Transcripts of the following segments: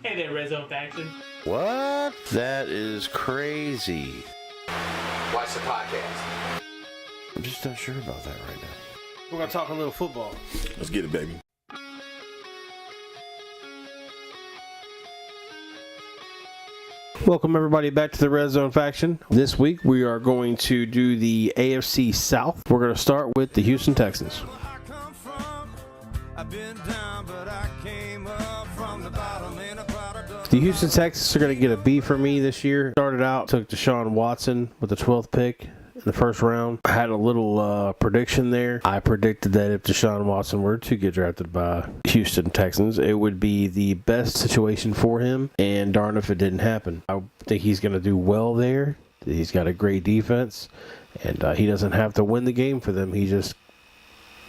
Hey there, Red Zone Faction. What? That is crazy. Watch the podcast. I'm just not sure about that right now. We're going to talk a little football. Let's get it, baby. Welcome, everybody, back to the Red Zone Faction. This week, we are going to do the AFC South. We're going to start with the Houston Texans. The Houston Texans are going to get a B for me this year. Started out, took Deshaun Watson with the 12th pick in the first round. I had a little prediction there. I predicted that if Deshaun Watson were to get drafted by Houston Texans, it would be the best situation for him, and darn if it didn't happen. I think he's going to do well there. He's got a great defense, and he doesn't have to win the game for them. He just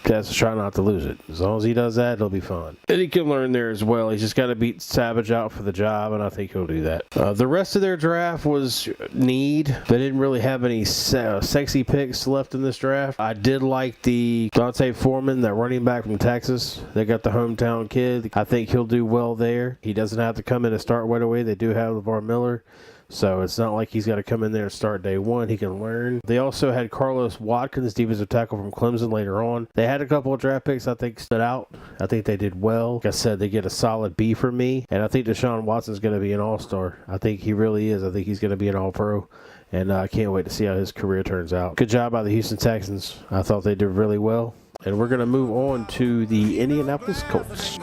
has to try not to lose it. As long as he does that, he'll be fine. And he can learn there as well. He's just got to beat Savage out for the job, and I think he'll do that. The rest of their draft was need. They didn't really have any sexy picks left in this draft. I did like the Dante Foreman, that running back from Texas. They got the hometown kid. I think he'll do well there. He doesn't have to come in and start right away. They do have LeVar Miller. So it's not like he's got to come in there and start day one. He can learn. They also had Carlos Watkins, defensive tackle from Clemson, later on. They had a couple of draft picks I think stood out. I think they did well. Like I said, they get a solid B for me. And I think Deshaun Watson's going to be an all-star. I think he really is. I think he's going to be an all-pro. And I can't wait to see how his career turns out. Good job by the Houston Texans. I thought they did really well. And we're going to move on to the Indianapolis Colts.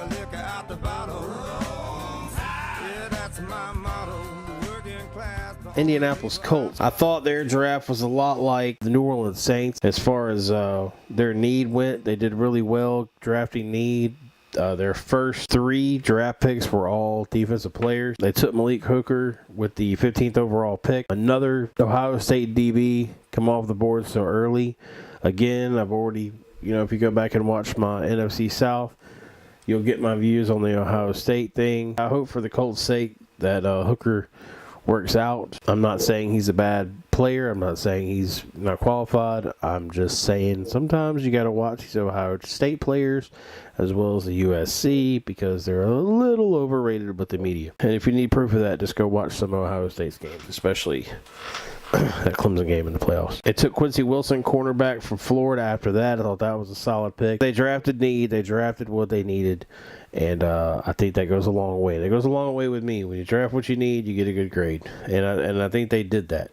Indianapolis Colts. I thought their draft was a lot like the New Orleans Saints as far as their need went. They did really well drafting need. Their first 3 draft picks were all defensive players. They took Malik Hooker with the 15th overall pick. Another Ohio State DB come off the board so early. Again, I've already, if you go back and watch my NFC South, you'll get my views on the Ohio State thing. I hope for the Colts' sake that Hooker works out. I'm not saying he's a bad player. I'm not saying he's not qualified. I'm just saying sometimes you got to watch these Ohio State players as well as the USC because they're a little overrated with the media. And if you need proof of that, just go watch some Ohio State's games, especially that Clemson game in the playoffs. It took Quincy Wilson, cornerback from Florida, after that. I thought that was a solid pick. They drafted need. They drafted what they needed. And I think that goes a long way. That goes a long way with me. When you draft what you need, you get a good grade. And I think they did that.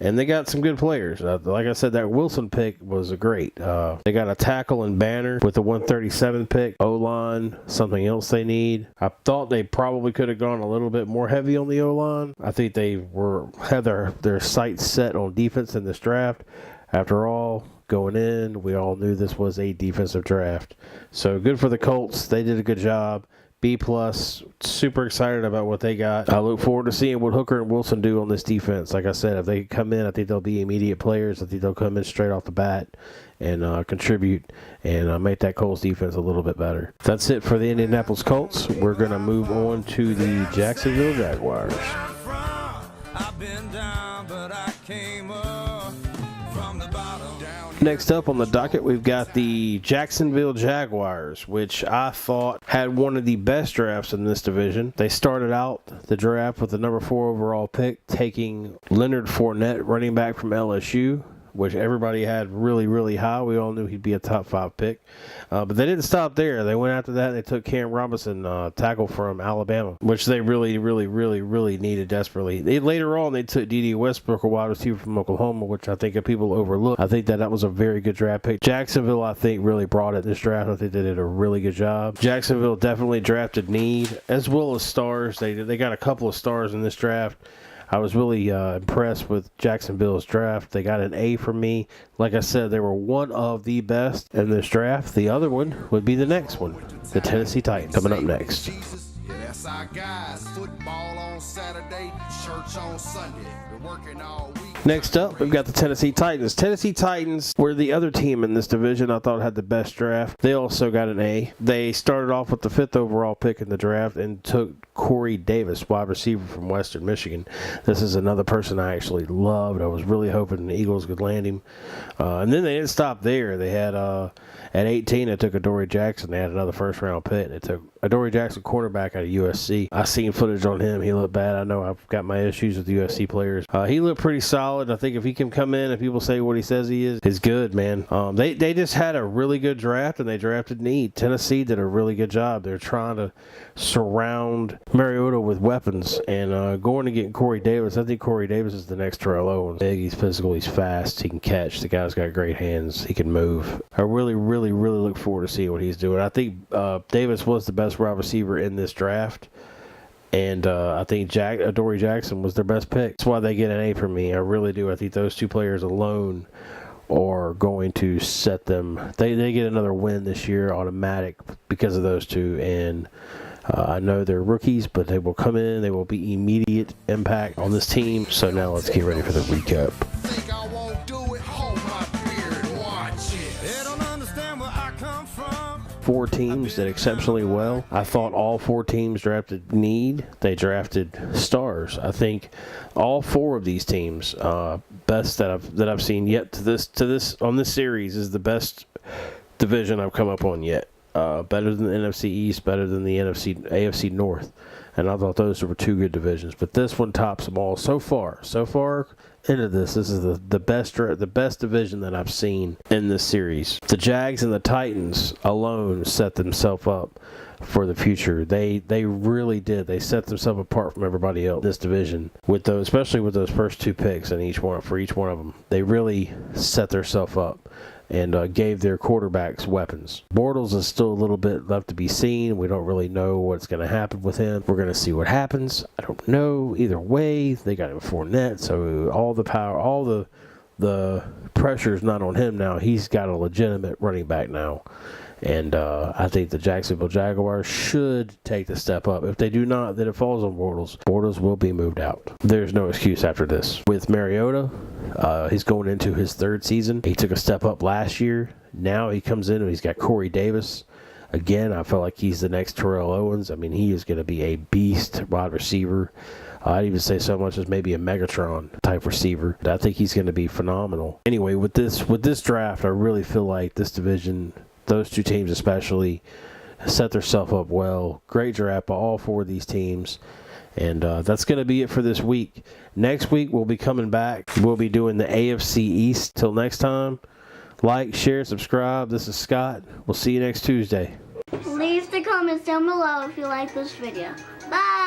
And they got some good players. Like I said, that Wilson pick was great. They got a tackle and Banner with the 137 pick. O-line, something else they need. I thought they probably could have gone a little bit more heavy on the O-line. I think they had their sights set on defense in this draft. After all, going in, we all knew this was a defensive draft. So good for the Colts. They did a good job. B+. Super excited about what they got. I look forward to seeing what Hooker and Wilson do on this defense. Like I said, if they come in, I think they'll be immediate players. I think they'll come in straight off the bat and contribute and make that Colts defense a little bit better. That's it for the Indianapolis Colts. We're going to move on to the Jacksonville Jaguars. Next up on the docket, we've got the Jacksonville Jaguars, which I thought had one of the best drafts in this division. They started out the draft with the number 4 overall pick, taking Leonard Fournette, running back from LSU, which everybody had really, really high. We all knew he'd be a top 5 pick. But they didn't stop there. They went after that and they took Cam Robinson, tackle from Alabama, which they really, really, really, really needed desperately. Later on, they took D.D. Westbrook, a wide receiver from Oklahoma, which I think people overlook. I think that was a very good draft pick. Jacksonville, I think, really brought it in this draft. I think they did a really good job. Jacksonville definitely drafted need as well as stars. They got a couple of stars in this draft. I was really impressed with Jacksonville's draft. They got an A from me. Like I said, they were one of the best in this draft. The other one would be the next one, the Tennessee Titans, coming up next. That's our guys. Football on Saturday, church on Sunday. We're working all week. Next up, we've got the Tennessee Titans. Tennessee Titans were the other team in this division I thought had the best draft. They also got an A. They started off with the 5th overall pick in the draft and took Corey Davis, wide receiver from Western Michigan. This is another person I actually loved. I was really hoping the Eagles could land him. And then they didn't stop there. They had, at 18, they took Adoree Jackson. They had another first-round pick. They took Adoree Jackson, cornerback out of USC. I seen footage on him. He looked bad. I know I've got my issues with USC players. He looked pretty solid. I think if he can come in and people say what he says he is good, man. They just had a really good draft, and they drafted need. Tennessee did a really good job. They're trying to surround Mariota with weapons, and going to get Corey Davis. I think Corey Davis is the next Terrell Owens. Big, he's physical, he's fast, he can catch. The guy's got great hands. He can move. I really, really, really look forward to seeing what he's doing. I think Davis was the best wide receiver in this draft. And I think Adoree Jackson was their best pick. That's why they get an A from me. I really do. I think those two players alone are going to set them. They get another win this year, automatic, because of those two. And I know they're rookies, but they will come in. They will be immediate impact on this team. So now let's get ready for the recap. Think I won't do it? Hold my beard, watch it. They don't understand where I come from. 4 teams did exceptionally well. I thought all 4 teams drafted need. They drafted stars. I think all 4 of these teams, best that I've seen yet to this on this series, is the best division I've come up on yet. Better than the NFC East, better than the AFC North. And I thought those were 2 good divisions. But this one tops them all so far. So far into this is the best division that I've seen in this series. The Jags and the Titans alone set themselves up for the future. They really did. They set themselves apart from everybody else in this division, with those, especially with those first 2 picks in each one of them. They really set themselves up and gave their quarterbacks weapons. Bortles is still a little bit left to be seen. We don't really know what's going to happen with him. We're going to see what happens. I don't know. Either way, they got him Fournette, so all the power, all the pressure is not on him now. He's got a legitimate running back now. And I think the Jacksonville Jaguars should take the step up. If they do not, then it falls on Bortles. Bortles will be moved out. There's no excuse after this. With Mariota, he's going into his 3rd season. He took a step up last year. Now he comes in and he's got Corey Davis. Again, I feel like he's the next Terrell Owens. I mean, he is going to be a beast wide receiver. I'd even say so much as maybe a Megatron type receiver. I think he's going to be phenomenal. Anyway, with this draft, I really feel like this division, those 2 teams especially, set themselves up well. Great draft by all 4 of these teams. And that's going to be it for this week. Next week, we'll be coming back. We'll be doing the AFC East. Till next time, like, share, subscribe. This is Scott. We'll see you next Tuesday. Leave the comments down below if you like this video. Bye!